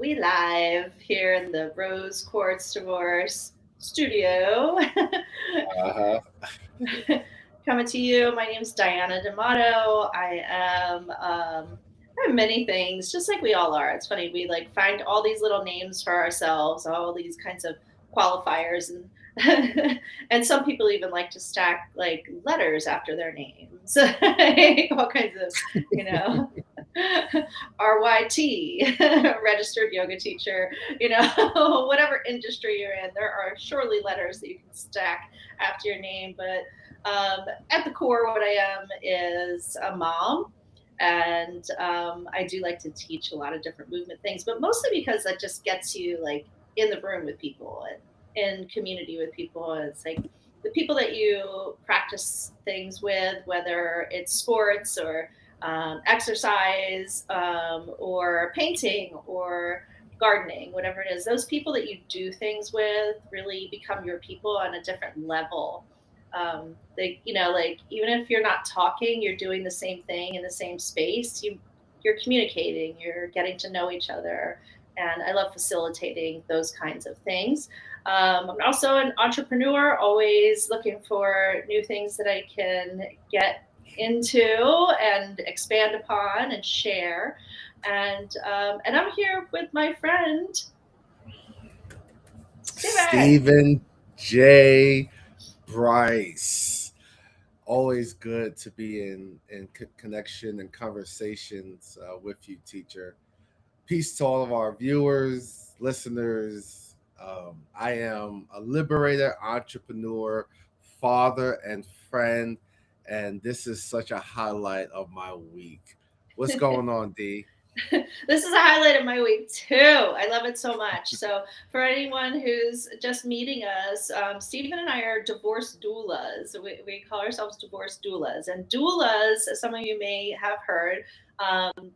We live here in the Rose Quartz Divorce studio. Uh-huh. Coming to you. My name's DAmato. I have many things, just like we all are. It's funny, we like find all these little names for ourselves, all these kinds of qualifiers, and and some people even like to stack like letters after their names. All kinds of, you know. RYT, registered yoga teacher, whatever industry you're in, there are surely letters that you can stack after your name. But at the core, what I am is a mom. And I do like to teach a lot of different movement things, but mostly because that just gets you like in the room with people and in community with people. It's like the people that you practice things with, whether it's sports or exercise or painting or gardening, whatever it is, those people that you do things with really become your people on a different level. Like even if you're not talking, you're doing the same thing in the same space. You're communicating, you're getting to know each other, and I love facilitating those kinds of things. I'm also an entrepreneur, always looking for new things that I can get into and expand upon and share. And I'm here with my friend Steven. Steven J. Brice. Always good to be in connection and conversations with you, teacher. Peace to all of our viewers, listeners. I am a liberator, entrepreneur, father, and friend, and this is such a highlight of my week. What's going on, D? This is a highlight of my week too. I love it so much. So for anyone who's just meeting us, Stephen and I are divorce doulas. We call ourselves divorce doulas. And doulas, as some of you may have heard,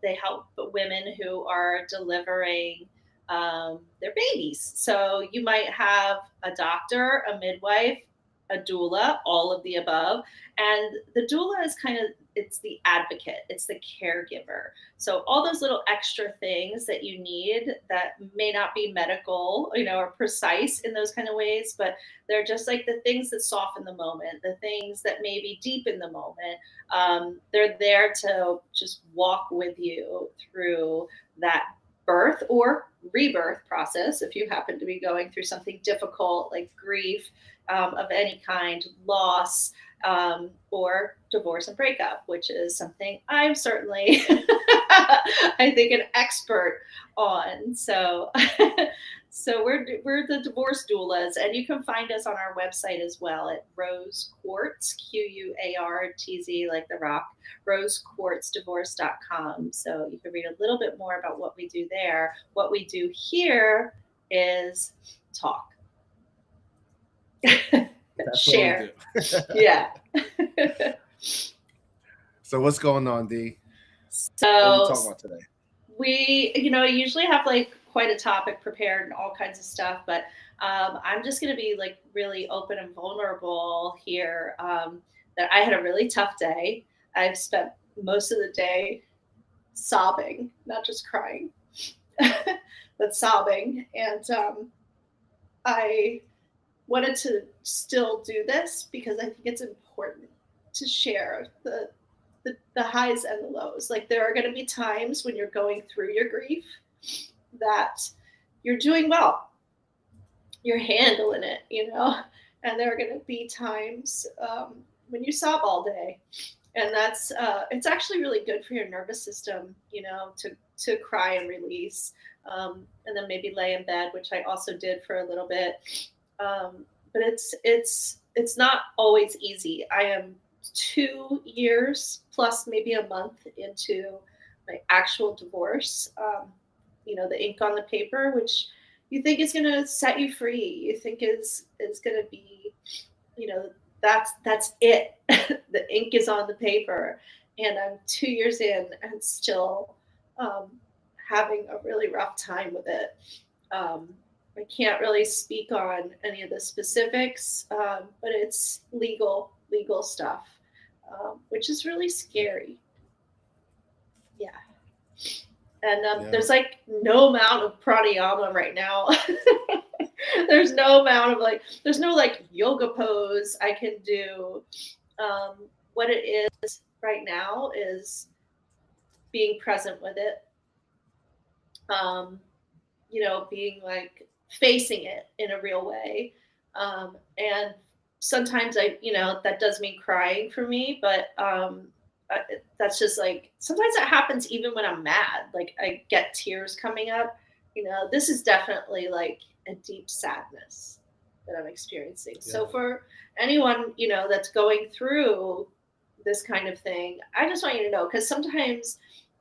they help women who are delivering their babies. So you might have a doctor, a midwife, a doula, all of the above. And the doula is kind of, it's the advocate, it's the caregiver. So all those little extra things that you need that may not be medical, or precise in those kind of ways, but they're just like the things that soften the moment, the things that may be deep in the moment. They're there to just walk with you through that birth or rebirth process if you happen to be going through something difficult like grief of any kind, loss, or divorce and breakup, which is something I'm certainly, I think, an expert on. So, so we're the divorce doulas, and you can find us on our website as well at Rose Quartz, QUARTZ, like the rock, rosequartzdivorce.com. So you can read a little bit more about what we do there. What we do here is talk. That's what we Share. do. Yeah. So what's going on, D? What are we So talking about today? we, usually have like quite a topic prepared and all kinds of stuff, but I'm just going to be like really open and vulnerable here. That I had a really tough day. I've spent most of the day sobbing, not just crying, but sobbing. And I wanted to still do this because I think it's important to share the highs and the lows. Like there are going to be times when you're going through your grief that you're doing well, you're handling it, and there are going to be times when you sob all day. And that's it's actually really good for your nervous system, to cry and release, and then maybe lay in bed, which I also did for a little bit. But it's not always easy. I am 2 years plus maybe a month into my actual divorce. The ink on the paper, which you think is going to set you free, you think is going to be, you know, that's it. The ink is on the paper, and I'm 2 years in and still um, having a really rough time with it. Um, I can't really speak on any of the specifics, but it's legal stuff, which is really scary. Yeah. And Yeah. there's like no amount of pranayama right now. There's no amount of like, there's no like yoga pose I can do. What it is right now is being present with it. Um, being like facing it in a real way. And sometimes that does mean crying for me, but that's just like, sometimes that happens even when I'm mad. Like I get tears coming up. This is definitely like a deep sadness that I'm experiencing. Yeah. So for anyone, that's going through this kind of thing, I just want you to know, because sometimes,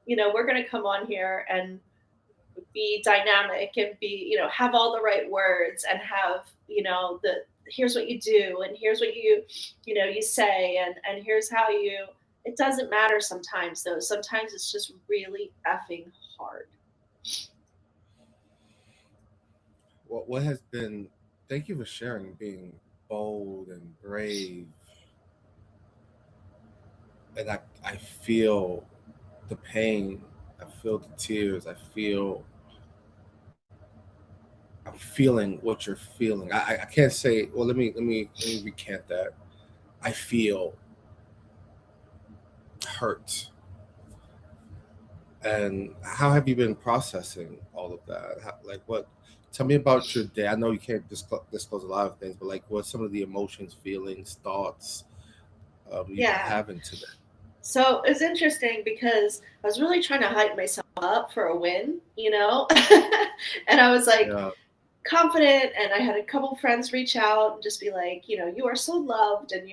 we're going to come on here and be dynamic and be have all the right words and have the here's what you do and here's what you say and here's how you it doesn't matter sometimes though. Sometimes it's just really effing hard. What has been? Thank you for sharing, being bold and brave, and I feel the pain, I feel the tears, I'm feeling what you're feeling. I can't say. Well, let me recant that. I feel hurt. And how have you been processing all of that? Like, what? Tell me about your day. I know you can't disclose a lot of things, but like, what some of the emotions, feelings, thoughts you've been Yeah. having today? So it's interesting because I was really trying to hype myself up for a win, and I was like, Yeah, confident, and I had a couple friends reach out and just be like, you are so loved, and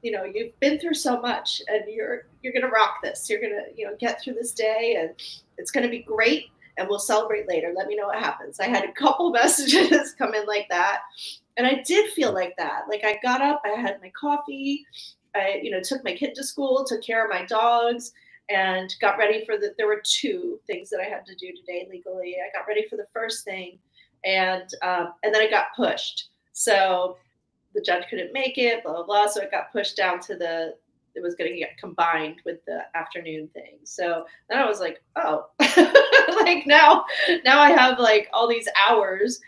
you've been through so much, and you're gonna rock this. You're gonna get through this day, and it's gonna be great, and we'll celebrate later. Let me know what happens. I had a couple messages come in like that, and I did feel like that. Like I got up, I had my coffee, I took my kid to school, took care of my dogs, and got ready for there were two things that I had to do today legally. I got ready for the first thing, and then it got pushed. So the judge couldn't make it, blah blah blah. So it got pushed down to it was going to get combined with the afternoon thing. So then I was like, oh, like now I have like all these hours.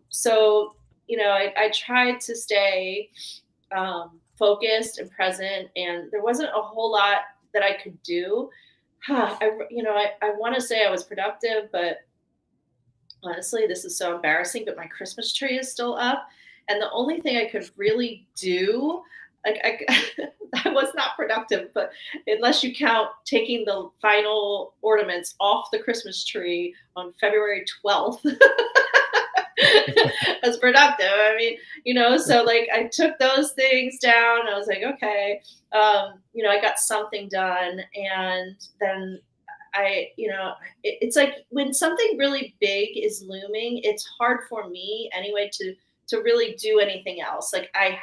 So I tried to stay focused and present, and there wasn't a whole lot that I could do. I want to say I was productive, but honestly, this is so embarrassing, but my Christmas tree is still up. And the only thing I could really do, like I was not productive, but unless you count taking the final ornaments off the Christmas tree on February 12th as productive. I mean, so like I took those things down. I was like, okay, I got something done. And then it's like when something really big is looming, it's hard for me anyway to really do anything else. Like I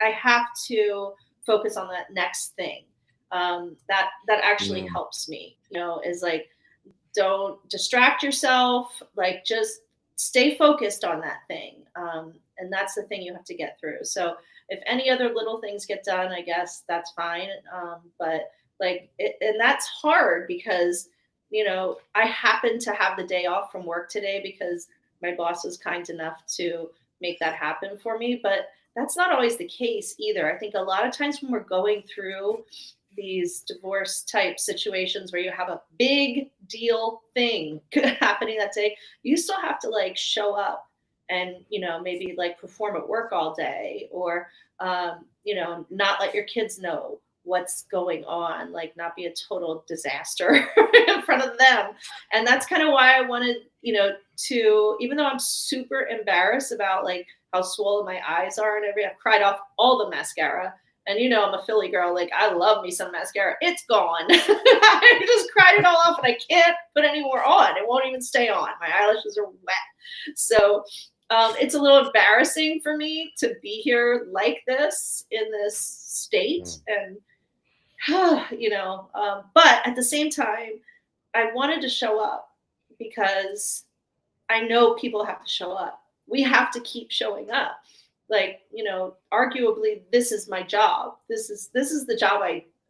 have to focus on that next thing. That actually mm, helps me. Is like, don't distract yourself. Like just stay focused on that thing. And that's the thing you have to get through. So if any other little things get done, I guess that's fine. But and that's hard because I happen to have the day off from work today because my boss was kind enough to make that happen for me. But that's not always the case either. I think a lot of times when we're going through these divorce type situations where you have a big deal thing happening that day, you still have to like show up and maybe like perform at work all day, or not let your kids know what's going on, like not be a total disaster in front of them. And that's kind of why I wanted to, even though I'm super embarrassed about like how swollen my eyes are and I've cried off all the mascara. And I'm a Philly girl. Like I love me some mascara. It's gone. I just cried it all off, and I can't put any more on. It won't even stay on. My eyelashes are wet. So it's a little embarrassing for me to be here like this in this state, mm, and but at the same time, I wanted to show up because I know people have to show up. We have to keep showing up. Like, arguably this is my job. This is the job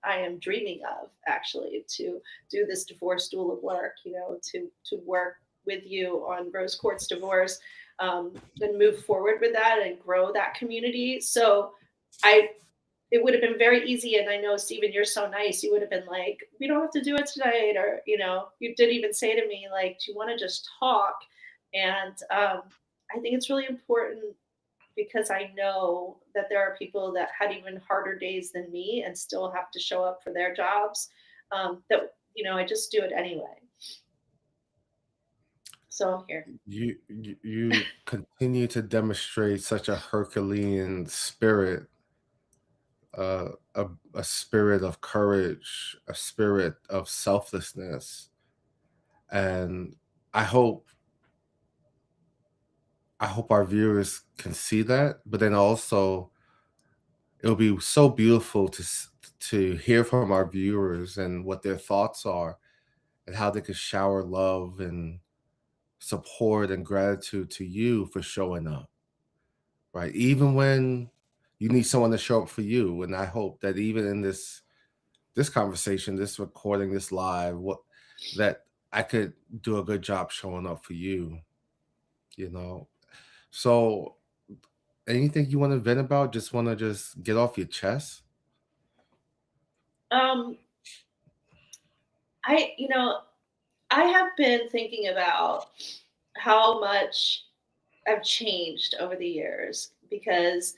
I am dreaming of, actually, to do this divorce duel of work, to work with you on Rose Quartz divorce, and move forward with that and grow that community. So I it would have been very easy. And I know, Steven, you're so nice. You would have been like, we don't have to do it tonight. Or, you did even say to me, like, do you want to just talk? And I think it's really important because I know that there are people that had even harder days than me and still have to show up for their jobs. I just do it anyway. So I'm here. You continue to demonstrate such a Herculean spirit, a spirit of courage, a spirit of selflessness, and I hope I hope our viewers can see that. But then also, it'll be so beautiful to hear from our viewers and what their thoughts are, and how they could shower love and support and gratitude to you for showing up, right? Even when you need someone to show up for you. And I hope that even in this conversation, this recording, this live, what that I could do a good job showing up for you, you know. So anything you want to vent about, just want to just get off your chest? Um, I have been thinking about how much I've changed over the years because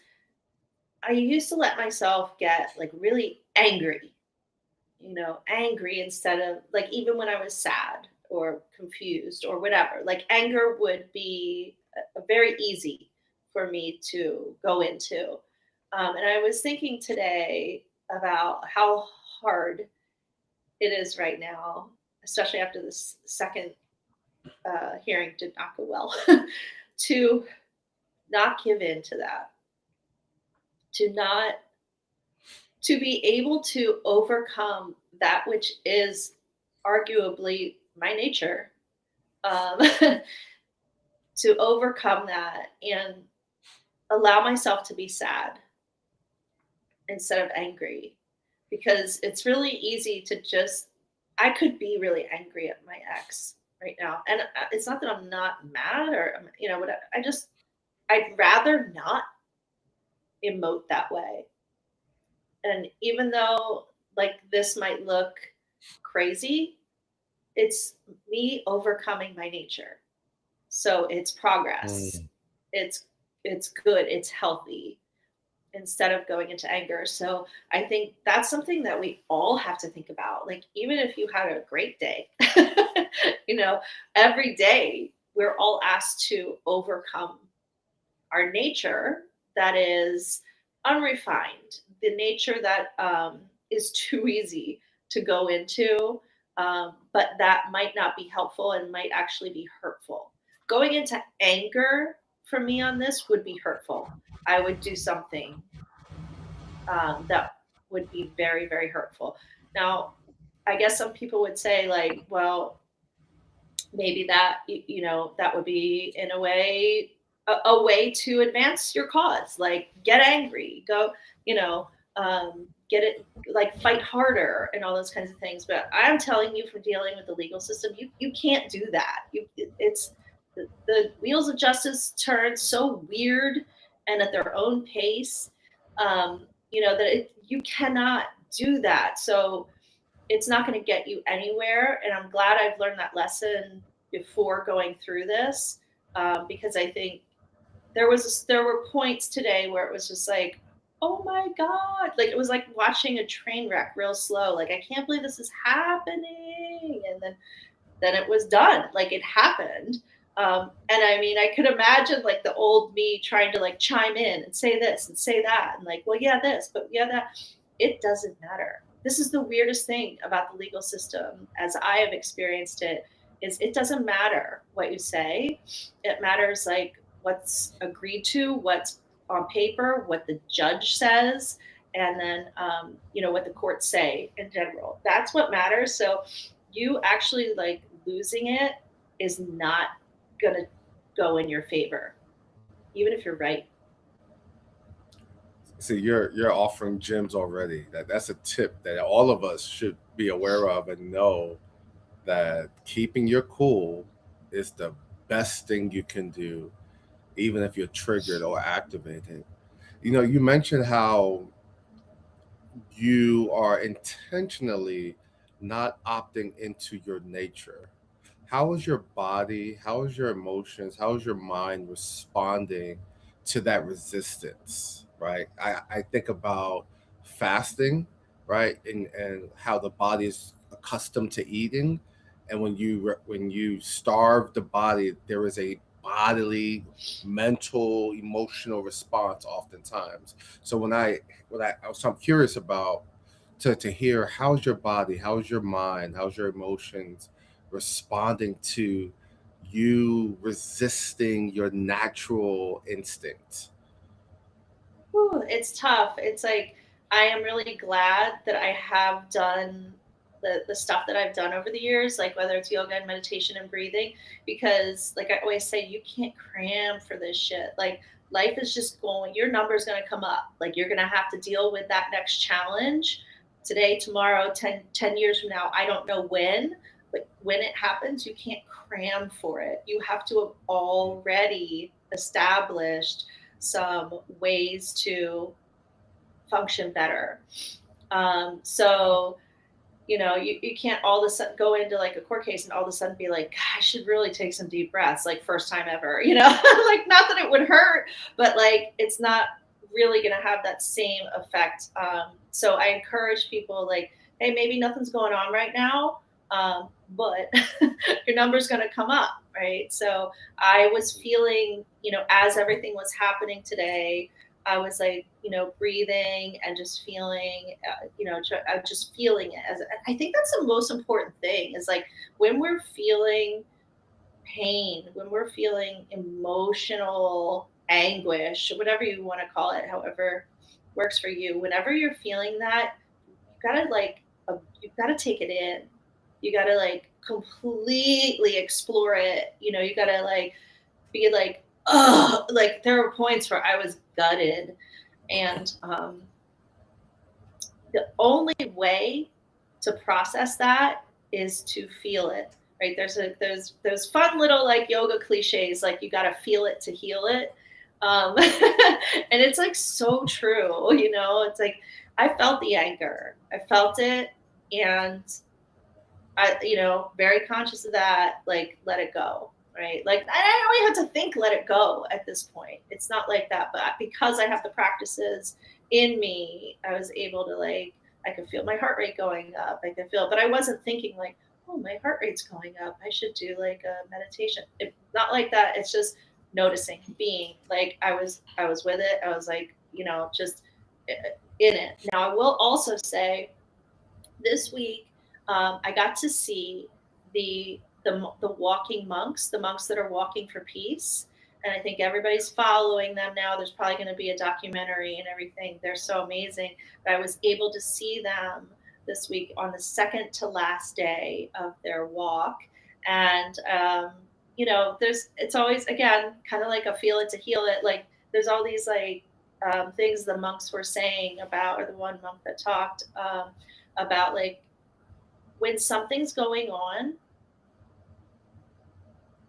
I used to let myself get like really angry, angry instead of like even when I was sad or confused or whatever. Like anger would be very easy for me to go into. And I was thinking today about how hard it is right now, especially after this second hearing did not go well, to not give in to that, to not to be able to overcome that which is arguably my nature, um, to overcome that and allow myself to be sad instead of angry, because it's really easy to just I could be really angry at my ex right now, and it's not that I'm not mad or whatever. I'd rather not emote that way. And even though like this might look crazy, it's me overcoming my nature. So it's progress. Mm. It's it's good, it's healthy instead of going into anger. So I think that's something that we all have to think about. Like even if you had a great day, you know, every day we're all asked to overcome our nature that is unrefined, the nature that is too easy to go into, but that might not be helpful and might actually be hurtful. Going into anger for me on this would be hurtful. I would do something that would be very, very hurtful. Now, I guess some people would say, like, well, maybe that that would be in a way a way to advance your cause, like get angry, go, get it, like fight harder and all those kinds of things. But I'm telling you, from dealing with the legal system, you can't do that. It's the wheels of justice turn so weird and at their own pace, that you cannot do that. So it's not going to get you anywhere. And I'm glad I've learned that lesson before going through this, because I think there were points today where it was just like, oh my god, like it was like watching a train wreck real slow. Like I can't believe this is happening, and then it was done. Like it happened. And I mean, I could imagine like the old me trying to like chime in and say this and say that, and like, well, yeah, this, but yeah, that. It doesn't matter. This is the weirdest thing about the legal system, as I have experienced it, is it doesn't matter what you say. It matters like what's agreed to, what's on paper, what the judge says, and then what the courts say in general. That's what matters. So you actually like losing it is not gonna go in your favor, even if you're right. See, you're offering gems already. That's a tip that all of us should be aware of and know that keeping your cool is the best thing you can do, even if you're triggered or activated. You mentioned how you are intentionally not opting into your nature. How is your body, how is your emotions, how is your mind responding to that resistance, right? I think about fasting, right? And how the body is accustomed to eating. And when you starve the body, there is a bodily, mental, emotional response oftentimes. So so I'm curious about to hear, how's your body, how's your mind, how's your emotions responding to you resisting your natural instinct. Whew, it's tough. It's like I am really glad that I have done the stuff that I've done over the years, like whether it's yoga and meditation and breathing, because like I always say, you can't cram for this shit. Like life is just going, your number's gonna come up. Like you're gonna have to deal with that next challenge today, tomorrow, 10 years from now. I don't know when, but when it happens, you can't cram for it. You have to have already established some ways to function better. So, you can't all of a sudden go into like a court case and all of a sudden be like, "God, I should really take some deep breaths, like first time ever, like not that it would hurt, but like it's not really going to have that same effect. So I encourage people like, hey, maybe nothing's going on right now, but your number's going to come up, right? So I was feeling, as everything was happening today, I was like, breathing and just feeling, just feeling it. I think that's the most important thing is like when we're feeling pain, when we're feeling emotional anguish, whatever you want to call it, however works for you, whenever you're feeling that, you gotta you've gotta take it in. You gotta like completely explore it. You gotta like be like, oh, like there were points where I was gutted, and the only way to process that is to feel it. Right? There's those fun little like yoga cliches, like you got to feel it to heal it, and it's like so true. It's like I felt the anger, I felt it, and I, very conscious of that, like let it go, right? Like I don't even have to think, let it go at this point. It's not like that, but because I have the practices in me, I was able to like, I could feel my heart rate going up. I could feel, but I wasn't thinking like, oh, my heart rate's going up. I should do like a meditation. Not like that. It's just noticing, being like, I was with it. I was like, just in it. Now I will also say this week, I got to see the walking monks, the monks that are walking for peace, and I think everybody's following them now. There's probably going to be a documentary and everything. They're so amazing. But I was able to see them this week on the second to last day of their walk, and it's always again kind of like a feel it to heal it. Like there's all these like things the monks were saying about, or the one monk that talked about like when something's going on,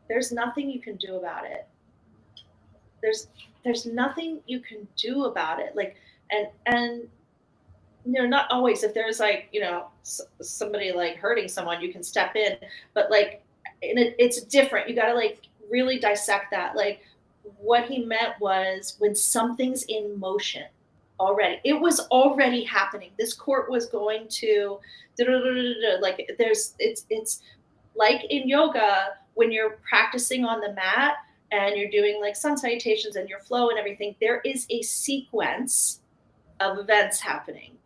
there's nothing you can do about it. There's there's nothing you can do about it. Like and not always. If there's like somebody like hurting someone, you can step in, but like it's different. You got to like really dissect that. Like what he meant was when something's in motion already, it was already happening. This court was going to like it's like in yoga when you're practicing on the mat and you're doing like sun salutations and your flow and everything, there is a sequence of events happening.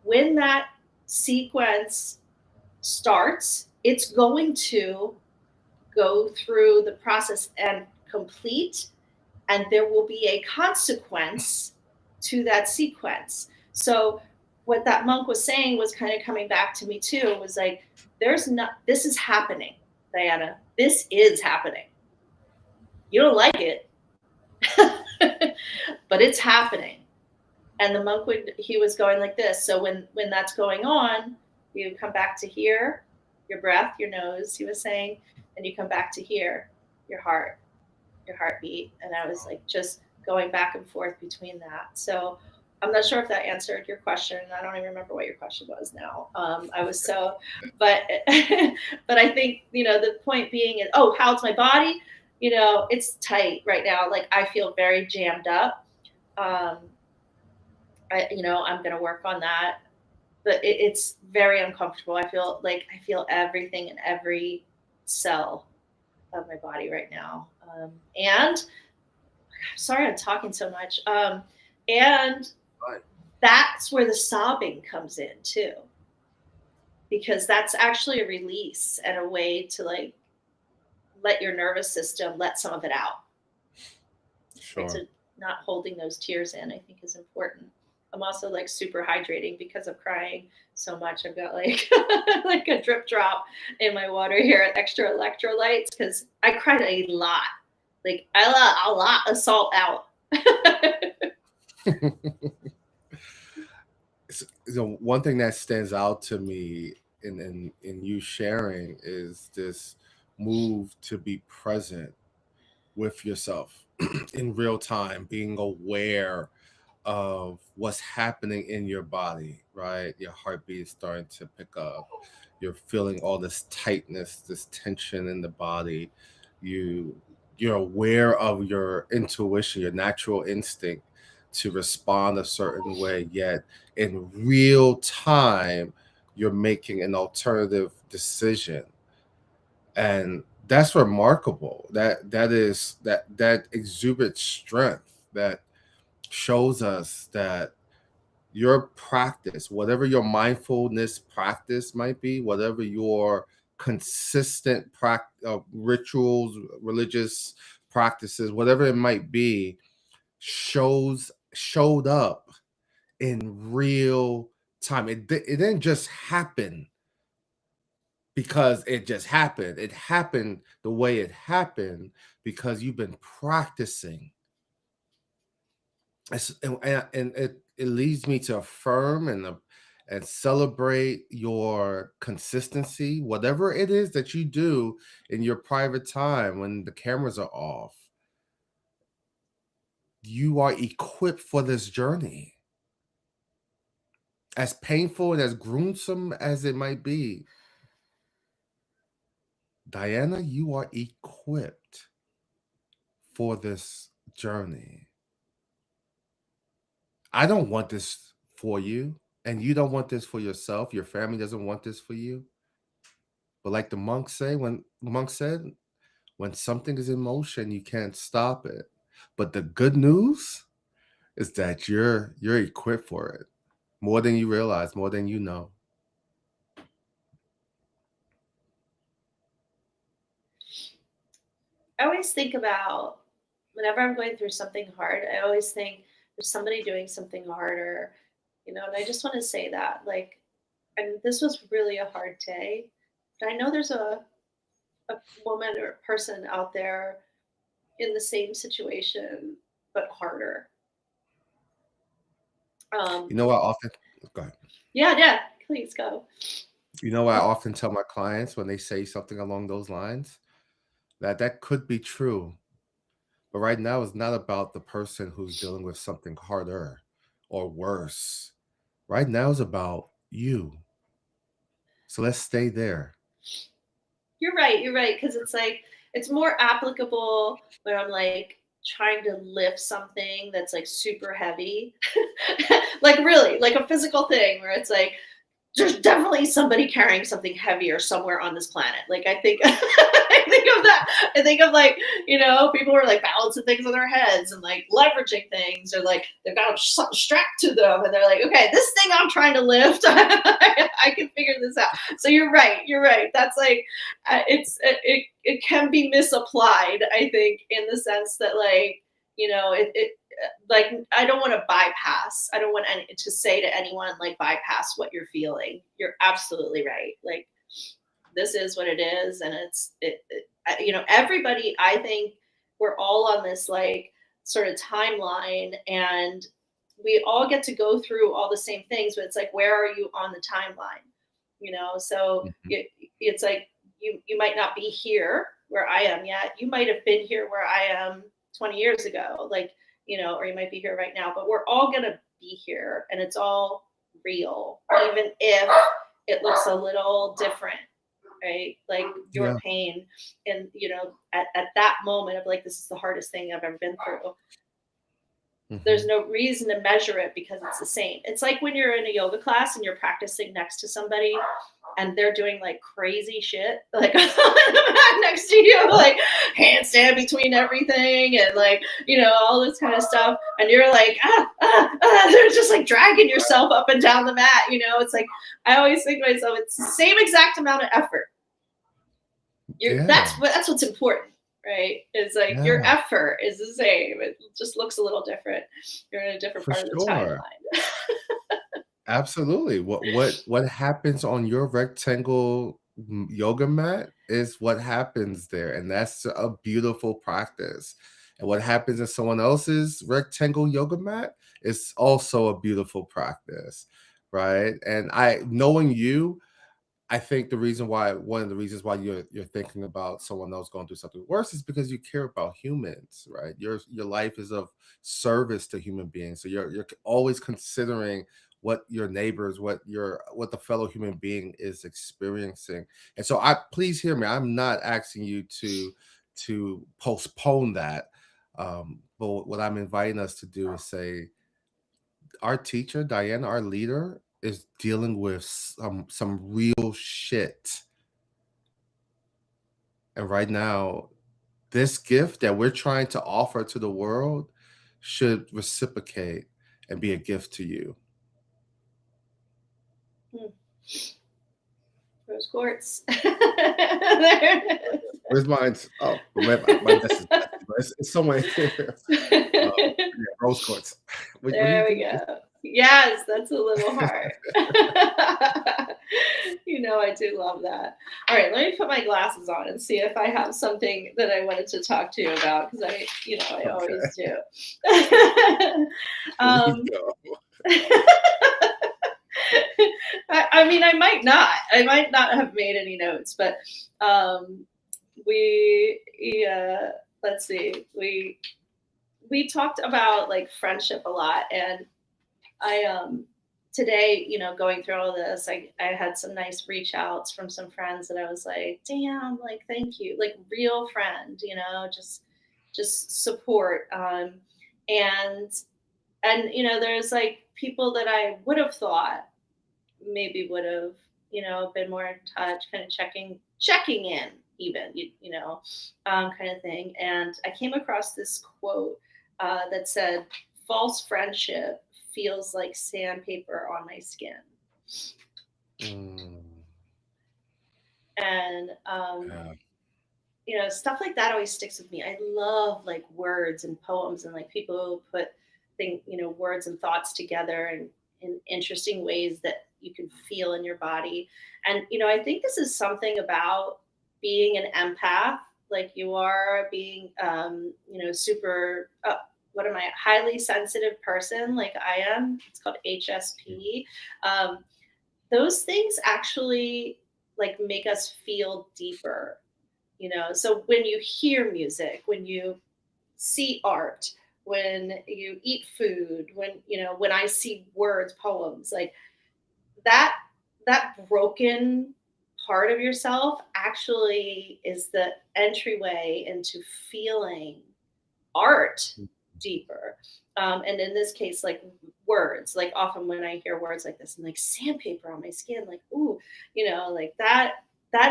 When that sequence starts, it's going to go through the process and complete, and there will be a consequence to that sequence. So what that monk was saying was kind of coming back to me too. Was like, this is happening, Diana. This is happening. You don't like it, but it's happening. And the monk he was going like this. So when that's going on, you come back to here, your breath, your nose, he was saying, and you come back to here, your heart, your heartbeat. And I was like just going back and forth between that. So I'm not sure if that answered your question. I don't even remember what your question was now. I was so, but but I think the point being is, oh, how's my body? It's tight right now. Like I feel very jammed up. Um, I'm gonna work on that, but it's very uncomfortable. I feel everything in every cell of my body right now. And sorry, I'm talking so much. And Right. that's where the sobbing comes in too, because that's actually a release and a way to like let your nervous system let some of it out. Right. So Sure. not holding those tears in, I think, is important. I'm also like super hydrating because of crying so much. I've got like like a drip drop in my water here, extra electrolytes because I cried a lot. Like I let a lot of salt out. One thing that stands out to me in you sharing is this move to be present with yourself in real time, being aware of what's happening in your body, right? Your heartbeat is starting to pick up. You're feeling all this tightness, this tension in the body. You you're aware of your intuition, your natural instinct to respond a certain way, yet in real time you're making an alternative decision. And that's remarkable. That exhibits strength, that shows us that your practice, whatever your mindfulness practice might be, whatever your consistent rituals, religious practices, whatever it might be, showed up in real time. It didn't just happen because it just happened. It happened the way it happened because you've been practicing. And it leads me to affirm and celebrate your consistency, whatever it is that you do in your private time when the cameras are off. You are equipped for this journey, as painful and as gruesome as it might be. Diana, you are equipped for this journey. I don't want this for you, and you don't want this for yourself. Your family doesn't want this for you. But like the monk said, when something is in motion, you can't stop it. But the good news is that you're equipped for it more than you realize, more than you know. I always think about whenever I'm going through something hard, I always think there's somebody doing something harder, and I just want to say that, like, and this was really a hard day, but I know there's a woman or a person out there in the same situation, but harder. Um, You know, I often go ahead. yeah, yeah, please go. You know, what I often tell my clients when they say something along those lines, that could be true. But right now, it's not about the person who's dealing with something harder or worse. Right now, is about you. So let's stay there. You're right. You're right. Because it's like, it's more applicable when I'm like trying to lift something that's like super heavy, like really, like a physical thing where it's like, there's definitely somebody carrying something heavier somewhere on this planet. Like I think I think of that. I think of like, people are like balancing things on their heads and like leveraging things, or like they've got something strapped to them and they're like, okay, this thing I'm trying to lift, I can figure this out. So you're right. You're right. That's like it can be misapplied, I think, in the sense that like, it like I don't want to bypass. I don't want to say to anyone like bypass what you're feeling. You're absolutely right. Like this is what it is, and everybody. I think we're all on this like sort of timeline, and we all get to go through all the same things, but it's like, where are you on the timeline? So Mhm. it's like you might not be here where I am yet. You might have been here where I am 20 years ago, like, or you might be here right now, but we're all gonna be here, and it's all real, even if it looks a little different, right? Like your Yeah. pain, and at that moment of like, this is the hardest thing I've ever been through. There's Mhm. no reason to measure it because it's the same. It's like when you're in a yoga class and you're practicing next to somebody and they're doing like crazy shit, like next to you, like handstand between everything and like, all this kind of stuff. And you're like, they're just like dragging yourself up and down the mat. It's like, I always think to myself, it's the same exact amount of effort. Yeah. That's what's important, right? Is like your Yeah. effort is the same. It just looks a little different. You're in a different For part of the sure. timeline. Absolutely. What happens on your rectangle yoga mat is what happens there, and that's a beautiful practice. And what happens in someone else's rectangle yoga mat is also a beautiful practice, right? And I knowing you, I think one of the reasons why you're thinking about someone else going through something worse is because you care about humans, right? Your life is of service to human beings. So you're always considering what your neighbors, what the fellow human being is experiencing. And so I please hear me. I'm not asking you to postpone that. But what I'm inviting us to do is say our teacher, Diana, our leader, is dealing with some real shit. And right now, this gift that we're trying to offer to the world should reciprocate and be a gift to you. Hmm. Rose quartz. There it Where's mine? Oh, my desk is messy, but it's somewhere here. is. Yeah, rose quartz. What do you There we do? go. Yes, that's a little hard. I do love that. All right, let me put my glasses on and see if I have something that I wanted to talk to you about, because I always Okay, do. please um, go. I mean, I might not. I might not have made any notes, but um, let's see. We talked about like friendship a lot, and I today, going through all this, I had some nice reach outs from some friends that I was like, damn, like thank you, like real friend, just support. And there's like people that I would have thought maybe would have, been more in touch, kind of checking in, even, kind of thing. And I came across this quote that said, "False friendship feels like sandpaper on my skin." Mm, And yeah. stuff like that always sticks with me. I love like words and poems, and like people who put words and thoughts together and in interesting ways that you can feel in your body. And I think this is something about being an empath, like you are, being super what am I, highly sensitive person like I am. It's called HSP. um, those things actually like make us feel deeper. So when you hear music, when you see art, when you eat food, when I see words, poems, like that that broken part of yourself actually is the entryway into feeling art deeper. And in this case, like words, like often when I hear words like this, I'm like sandpaper on my skin, like, ooh, like that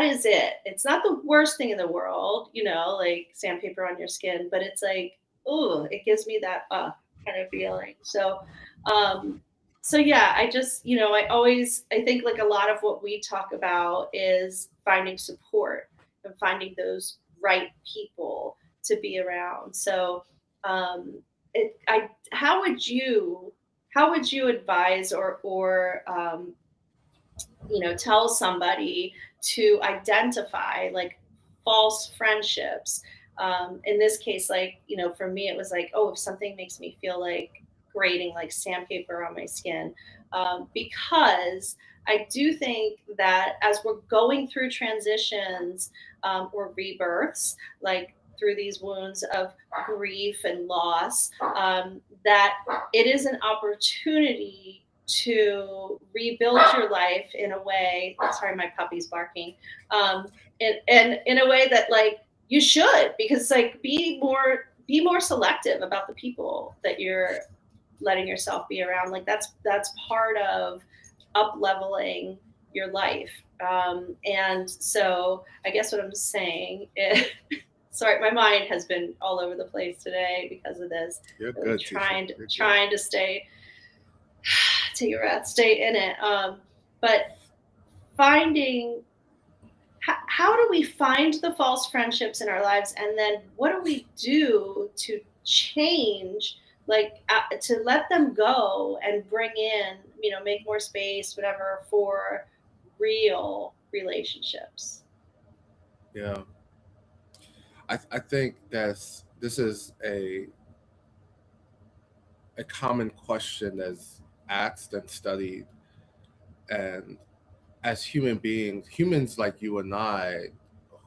is it. It's not the worst thing in the world, like sandpaper on your skin, but it's like, ooh, it gives me that kind of feeling. Um, so yeah, I just, I think like a lot of what we talk about is finding support and finding those right people to be around. So um, how would you advise or tell somebody to identify like false friendships? In this case, like for me, it was like, oh, if something makes me feel like grating like sandpaper on my skin, because I do think that as we're going through transitions, or rebirths, like through these wounds of grief and loss, that it is an opportunity to rebuild your life in a way. Sorry, my puppy's barking. And in a way that like you should, because like be more selective about the people that you're letting yourself be around. Like that's part of up leveling your life. And so I guess what I'm saying is, sorry, my mind has been all over the place today because of this. You're Really good, teacher. trying to You're good. trying to stay, take a breath, stay in it. But finding, how do we find the false friendships in our lives, and then what do we do to change, like to let them go and bring in, make more space, whatever, for real relationships. Yeah. I think this is a common question that's asked and studied. And as human beings, humans like you and I,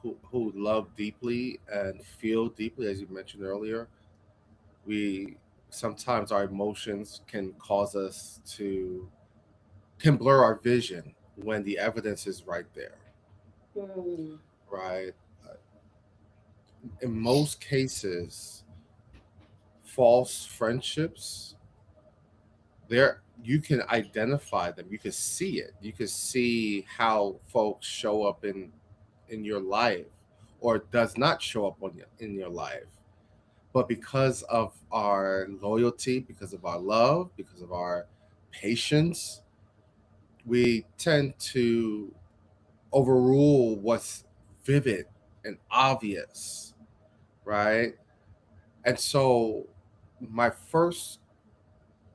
who love deeply and feel deeply, as you mentioned earlier, we sometimes our emotions can cause us to can blur our vision when the evidence is right there, Hmm. right? In most cases, false friendships, there you can identify them, you can see it, you can see how folks show up in your life or does not show up in your life. But because of our loyalty, because of our love, because of our patience, we tend to overrule what's vivid and obvious, right? And so my first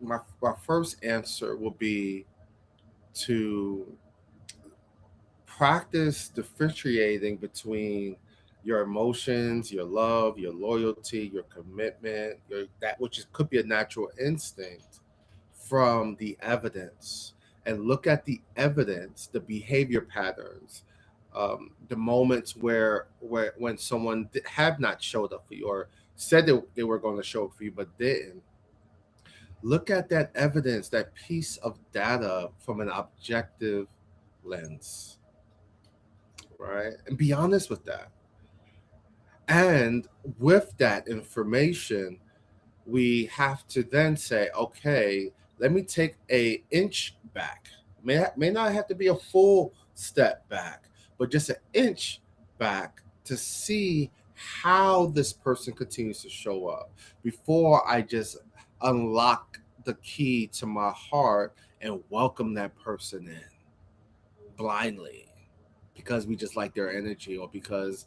my first answer will be to practice differentiating between your emotions, your love, your loyalty, your commitment, your that which could be a natural instinct from the evidence, and look at the evidence, the behavior patterns, the moments where when someone have not showed up for you or said they were going to show up for you but didn't. Look at that evidence, that piece of data from an objective lens, right? And be honest with that. And with that information, we have to then say, okay, let me take a inch back. May not have to be a full step back, but just an inch back to see how this person continues to show up before I just unlock the key to my heart and welcome that person in blindly because we just like their energy or because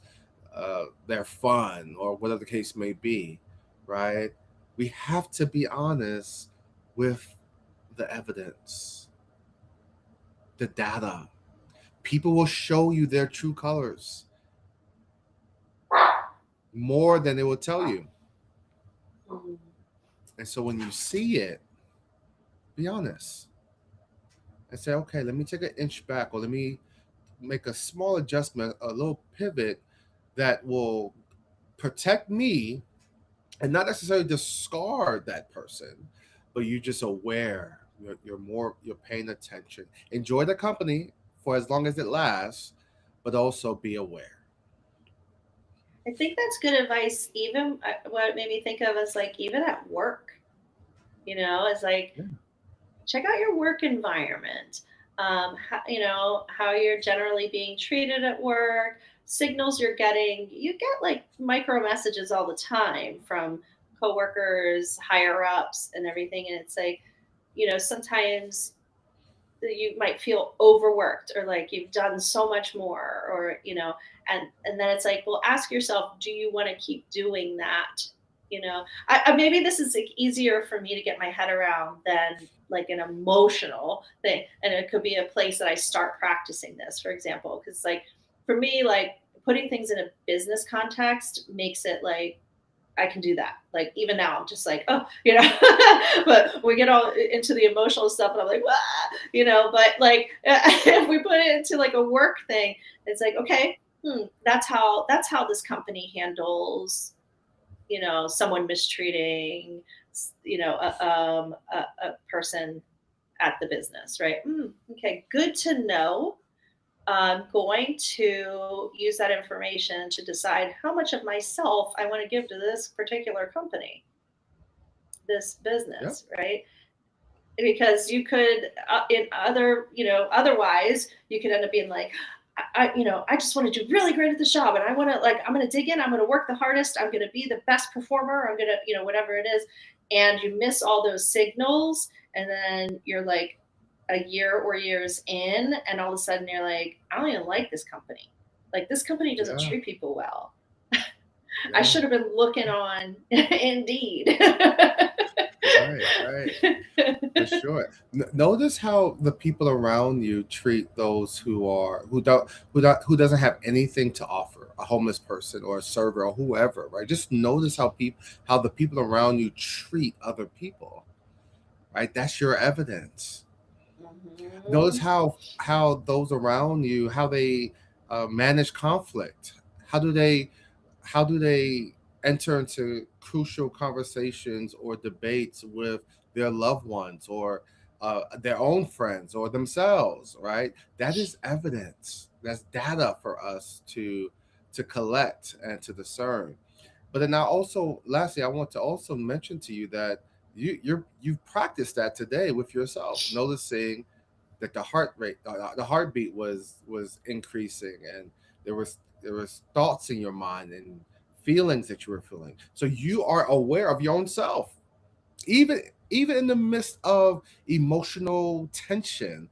they're fun or whatever the case may be, right? We have to be honest with the evidence, the data. People will show you their true colors more than they will tell you. Hmm. And so when you see it, be honest and say, okay, let me take an inch back or let me make a small adjustment, a little pivot that will protect me and not necessarily discard that person, but you're just aware. You're paying attention. Enjoy the company for as long as it lasts, but also be aware. I think that's good advice. Even what it made me think of is like even at work, is like Yeah. check out your work environment. How you're generally being treated at work, signals you're getting. You get like micro messages all the time from coworkers, higher ups, and everything. And it's like, sometimes you might feel overworked or like you've done so much more, or and then it's like, well, ask yourself, do you want to keep doing that? Maybe this is like easier for me to get my head around than like an emotional thing, and it could be a place that I start practicing this, for example, because like for me, like putting things in a business context makes it like I can do that. Like even now, I'm just like, oh, but we get all into the emotional stuff, and I'm like, but like if we put it into like a work thing, it's like, okay, that's how this company handles, someone mistreating, a person at the business, right? Okay, good to know. I'm going to use that information to decide how much of myself I want to give to this particular company, this Yep. business, right? Because you could, in other, otherwise, you could end up being like, I just want to do really great at the job, and I want to like, I'm going to dig in, I'm going to work the hardest, I'm going to be the best performer, I'm going to, whatever it is, and you miss all those signals, and then you're like a year or years in, and all of a sudden you're like, I don't even like this company. Like this company doesn't Yeah. treat people well. I Yeah. should have been looking on Indeed. Right. Right. For sure. Notice how the people around you treat those who doesn't have anything to offer, a homeless person or a server or whoever, right? Just notice how the people around you treat other people, right? That's your evidence. Notice Mhm. how those around you, how they manage conflict. How do they how do they enter into crucial conversations or debates with their loved ones or their own friends or themselves, right? That is evidence. That's data for us to collect and to discern. But then I also, lastly, I want to also mention to you that you've practiced that today with yourself, noticing that the heartbeat was increasing, and there was thoughts in your mind and feelings that you were feeling. So you are aware of your own self, even even in the midst of emotional tension.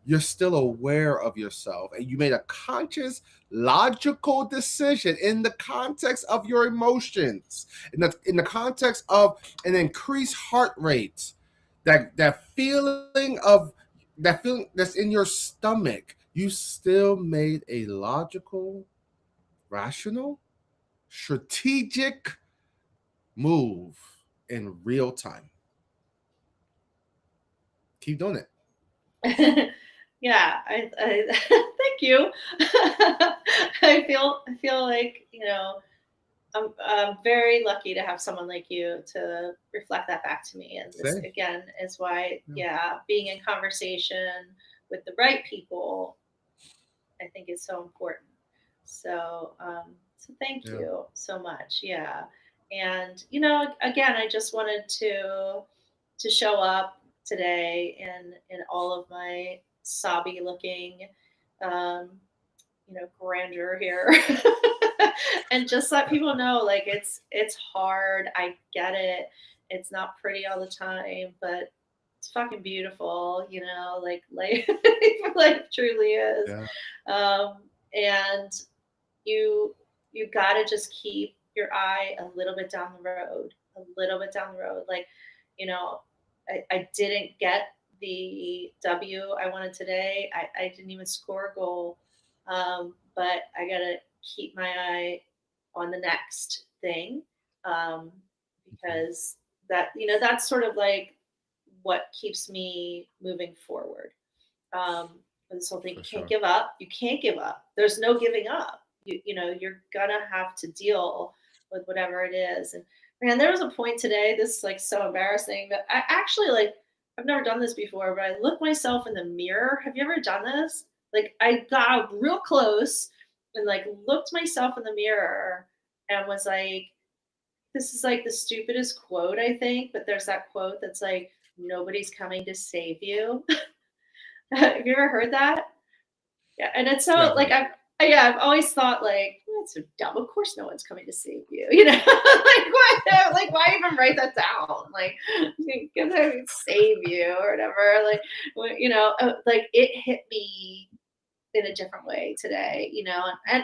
You're still aware of yourself, and you made a conscious, logical decision in the context of your emotions, in the context of an increased heart rate, that feeling that's in your stomach. You still made a logical, rational, strategic move in real time. Keep doing it. Yeah, I thank you. I feel like, I'm very lucky to have someone like you to reflect that back to me. And this Say, again is why, yeah, yeah, being in conversation with the right people, I think is so important. So thank yeah, you so much. Yeah. And again, I just wanted to show up today in all of my sobby looking, um, grandeur here. And just let people know, like, it's hard. I get it. It's not pretty all the time, but it's fucking beautiful, like life truly is. yeah, um, and you got to just keep your eye a little bit down the road, a little bit down the road. Like, you know, I didn't get the W I wanted today. I didn't even score a goal. But I got to keep my eye on the next thing, mhm, because that's sort of like what keeps me moving forward. This whole thing, for you can't sure. give up. You can't give up. There's no giving up. You're gonna have to deal with whatever it is. And man, there was a point today. This is like so embarrassing, but I actually like I've never done this before. But I looked myself in the mirror. Have you ever done this? Like I got real close and like looked myself in the mirror and was like, "This is like the stupidest quote I think." But there's that quote that's like, "Nobody's coming to save you." Have you ever heard that? Yeah, and it's Yeah, so I've like heard. I've always thought like, "Oh, that's so dumb. Of course, no one's coming to save you." Like what? Like why even write that down? Like, gonna save you or whatever. Like, like it hit me in a different way today.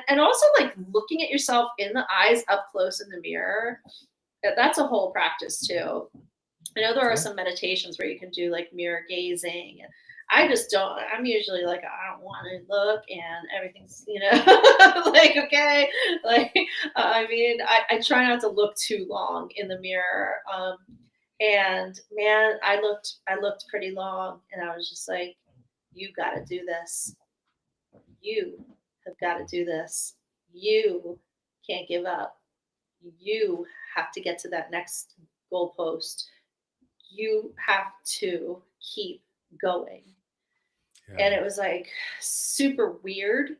And also like looking at yourself in the eyes up close in the mirror. That's a whole practice too. I know there are Yeah, some meditations where you can do like mirror gazing. I just don't. I'm usually like, I don't want to look, and everything's, like, okay, like, I mean, I try not to look too long in the mirror. And man, I looked pretty long, and I was just like, you got to do this. You have got to do this. You can't give up. You have to get to that next goalpost. You have to keep going. And Yeah. it was like super weird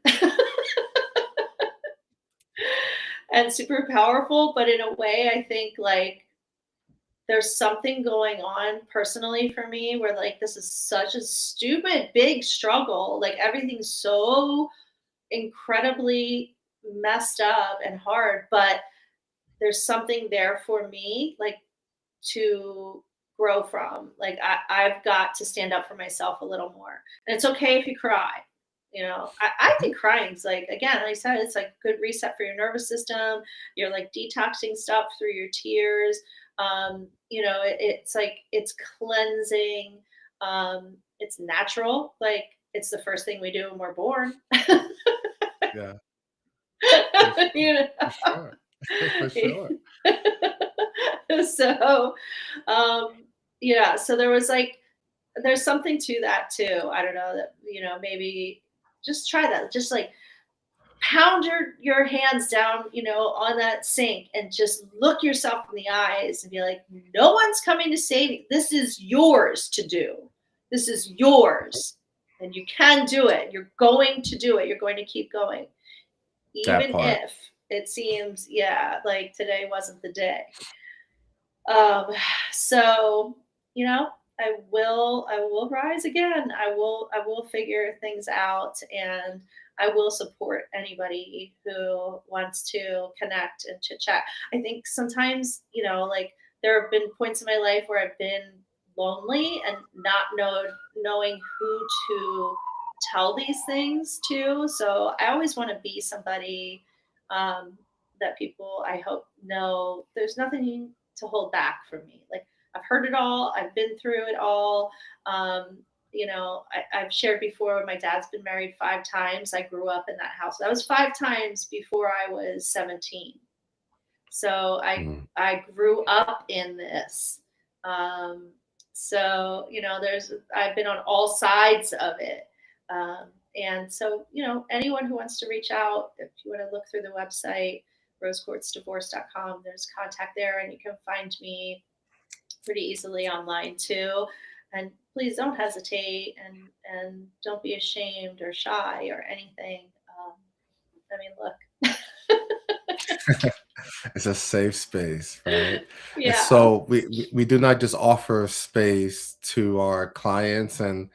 and super powerful, but in a way, I think like there's something going on personally for me where like this is such a stupid big struggle. Like everything's so incredibly messed up and hard, but there's something there for me, like to grow from. Like I've got to stand up for myself a little more. And it's okay if you cry. I Mhm. think crying's like, again, like I said, it's like good reset for your nervous system. You're like detoxing stuff through your tears. It's like it's cleansing. It's natural. Like it's the first thing we do when we're born. Yeah, for sure. you know? For sure. For sure. so yeah, so there's something to that too. I don't know that, maybe just try that. Just like pound your hands down, on that sink and just look yourself in the eyes and be like, no one's coming to save you. This is yours to do. This is yours. And you can do it. You're going to do it. You're going to keep going. That Even part. if it seems, yeah, like today wasn't the day. Um, so, you know, I will rise again. I will figure things out, and I will support anybody who wants to connect and chit chat. I think sometimes, like there have been points in my life where I've been lonely and not knowing who to tell these things to. So I always want to be somebody um, that people I hope know there's nothing to hold back from me. Like I've heard it all, I've been through it all. Um, I've shared before. My dad's been married 5 times. I grew up in that house. That was 5 times before I was 17. So I Mm. I grew up in this. Um, so there's I've been on all sides of it. And so anyone who wants to reach out, if you want to look through the website rosequartzdivorce.com, there's contact there, and you can find me pretty easily online too. And please don't hesitate, and don't be ashamed or shy or anything. I mean, look. It's a safe space, right? And Yeah. so we do not just offer space to our clients and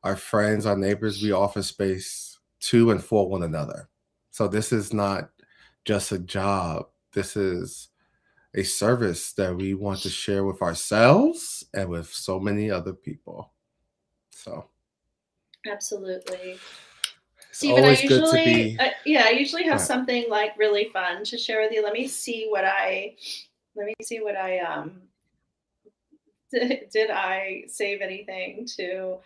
our friends, our neighbors. We offer space to and for one another. So this is not just a job. This is a service that we want to share with ourselves and with so many other people. So Absolutely. it's Stephen, I always good to usually, be. yeah, I usually have Go ahead. something like really fun to share with you. Let me see what I did I save anything to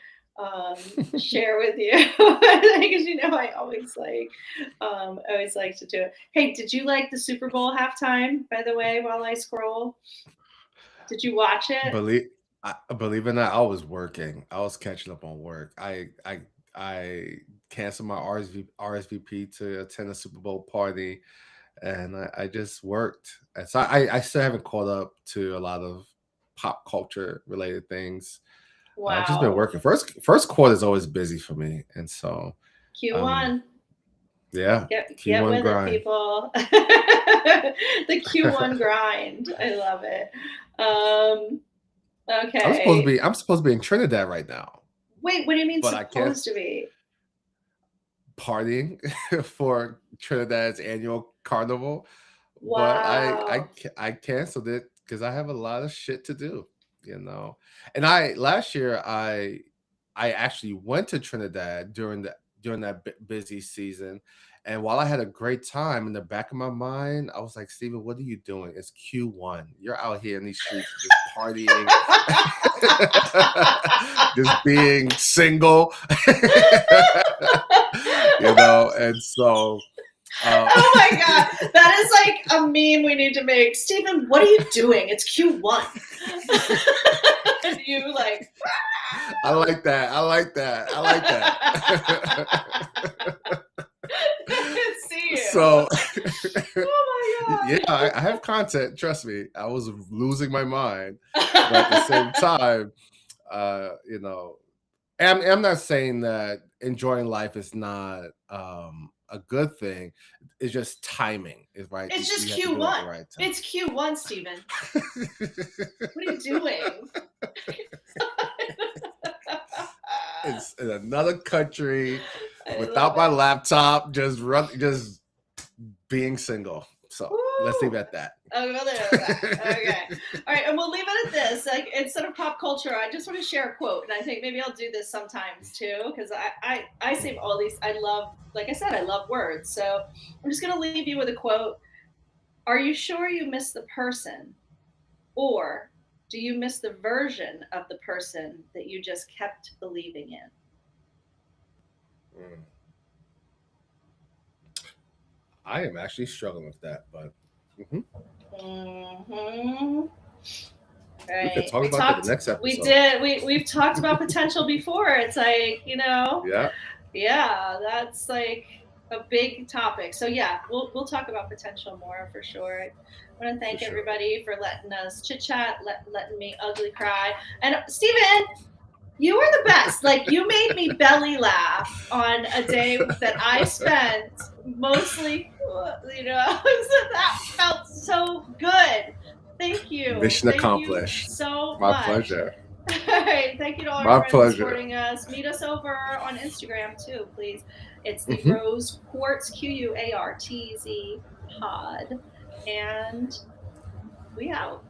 share with you? Because I always like to do it. Hey, did you like the Super Bowl halftime? By the way, while I scroll, did you watch it? Believe believe it or not, I was working. I was catching up on work. I canceled my RSVP to attend a Super Bowl party, and I just worked. And so I still haven't caught up to a lot of pop culture related things. I've just been Wow. working. First quarter is always busy for me, and so um Q1. yeah, Get Q1 with it, grind. people. The Q1 grind. I love it. Um, okay. I'm supposed to be in Trinidad right now, Wait, what do you mean but I can't. supposed to be? Partying for Trinidad's annual carnival, but Wow. I canceled it because I have a lot of shit to do, you know. And I last year I actually went to Trinidad during during that busy season. And while I had a great time, in the back of my mind, I was like, Steven, what are you doing? It's Q1. You're out here in these streets just partying, just being single, and so. Oh my God. That is like a meme we need to make. Steven, what are you doing? It's Q1. And you like. I like that. I see you. So, oh my God. Yeah, I have content. Trust me. I was losing my mind. But at the same time, I'm not saying that enjoying life is not a good thing. It's just timing is right. It's just Q1. Right, it's Q1, Steven. What are you doing? It's in another country without my laptop, just being single. So let's leave it at that. Okay, we'll leave it at that. Okay. All right, and we'll leave it at this. Like, instead of pop culture, I just want to share a quote, and I think maybe I'll do this sometimes too, because I save all these. I love, like I said, I love words. So I'm just gonna leave you with a quote. Are you sure you miss the person, or do you miss the version of the person that you just kept believing in? I am actually struggling with that, but. Right. We could talk about that the next episode. We did. We've talked about potential before. It's like, yeah, that's like a big topic. So yeah, we'll talk about potential more for sure. I want to thank everybody for letting us chit chat, letting me ugly cry. And Steven, you were the best. Like, you made me belly laugh on a day that I spent mostly, that felt so good. Thank you. Mission accomplished. So My much. pleasure. All right. Thank you to all our friends supporting us. Meet us over on Instagram too, please. It's the Rose Quartz, QUARTZ pod. And we out.